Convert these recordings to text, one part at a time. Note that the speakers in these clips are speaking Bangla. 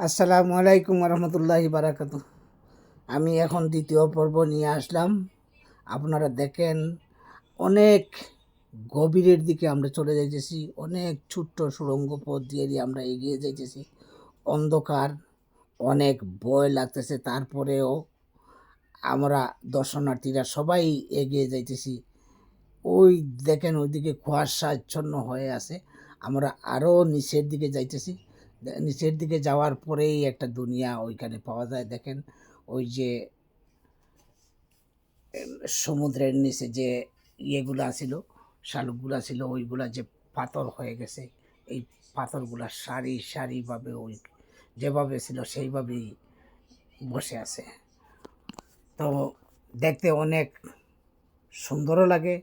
আসসালামু আলাইকুম রহমতুল্লাহি বারাকাতু। আমি এখন দ্বিতীয় পর্ব নিয়ে আসলাম। আপনারা দেখেন, অনেক গভীরের দিকে আমরা চলে যাইতেছি। অনেক ছোট্ট সুড়ঙ্গ পথ দিয়ে আমরা এগিয়ে যাইতেছি। অন্ধকার, অনেক ভয় লাগতেছে, তারপরেও আমরা দর্শনার্থীরা সবাই এগিয়ে যাইতেছি। ওই দেখেন, ওইদিকে কুয়াশাচ্ছন্ন হয়ে আছে। আমরা আরও নিচের দিকে যাইতেছি। নিচের দিকে যাওয়ার পরেই একটা দুনিয়া ওইখানে পাওয়া যায়। দেখেন, ওই যে সমুদ্রের নিচে যে ইয়েগুলা ছিল, শালুকগুলা ছিল, ওইগুলা যে পাথর হয়ে গেছে। এই পাথরগুলা সারি সারিভাবে ওই যেভাবে ছিল সেইভাবেই বসে আছে। তো দেখতে অনেক সুন্দরও লাগে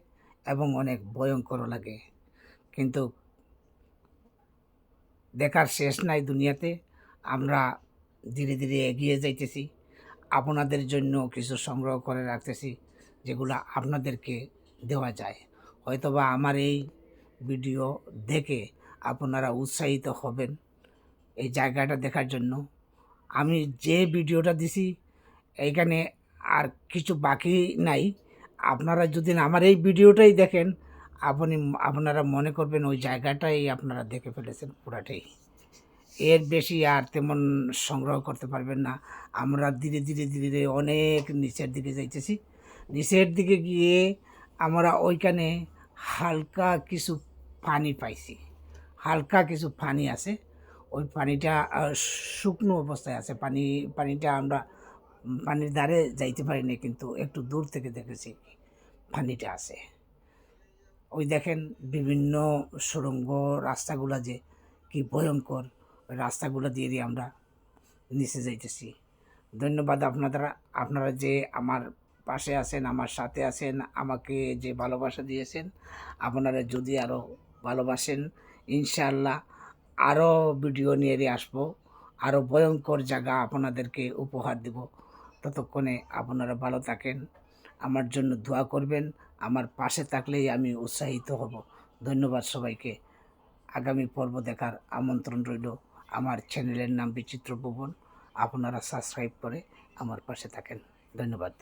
এবং অনেক ভয়ঙ্করও লাগে, কিন্তু দেখার শেষ নাই দুনিয়াতে। আমরা ধীরে ধীরে এগিয়ে যাইতেছি। আপনাদের জন্য কিছু সংগ্রহ করে রাখতেছি, যেগুলো আপনাদেরকে দেওয়া যায়। হয়তোবা আমার এই ভিডিও দেখে আপনারা উৎসাহিত হবেন এই জায়গাটা দেখার জন্য। আমি যে ভিডিওটা দিছি এইখানে আর কিছু বাকি নাই। আপনারা যদি আমার এই ভিডিওটাই দেখেন, আপনারা মনে করবেন ওই জায়গাটাই আপনারা দেখে ফেলেছেন পুরাটাই। এর বেশি আর তেমন সংগ্রহ করতে পারবেন না। আমরা ধীরে ধীরে ধীরে ধীরে অনেক নিচের দিকে যাইতেছি। নিচের দিকে গিয়ে আমরা ওইখানে হালকা কিছু পানি পাইছি। হালকা কিছু পানি আছে। ওই পানিটা শুকনো অবস্থায় আছে। পানিটা আমরা পানির ধারে যাইতে পারিনি, কিন্তু একটু দূর থেকে দেখেছি পানিটা আছে। ওই দেখেন বিভিন্ন সুড়ঙ্গ রাস্তাগুলা যে কি ভয়ঙ্কর, ওই রাস্তাগুলো দিয়ে আমরা নিচে যাইতেছি। ধন্যবাদ আপনারা যে আমার পাশে আছেন, আমার সাথে আছেন, আমাকে যে ভালোবাসা দিয়েছেন। আপনারা যদি আরও ভালোবাসেন, ইনশাআল্লাহ আরও ভিডিও নিয়ে আসবো। আরও ভয়ঙ্কর জায়গা আপনাদেরকে উপহার দেব। ততক্ষণে আপনারা ভালো থাকেন, আমার জন্য দোয়া করবেন। আমার পাশে থাকলেই আমি উৎসাহিত হব। ধন্যবাদ সবাইকে। আগামী পর্ব দেখার আমন্ত্রণ রইল। আমার চ্যানেলের নাম বিচিত্র ভুবন। আপনারা সাবস্ক্রাইব করে আমার পাশে থাকেন। ধন্যবাদ।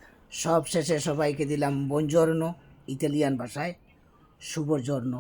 সব শেষে সবাইকে দিলাম বনজর্নো, ইতালিয়ান ভাষায় শুভ জর্নো।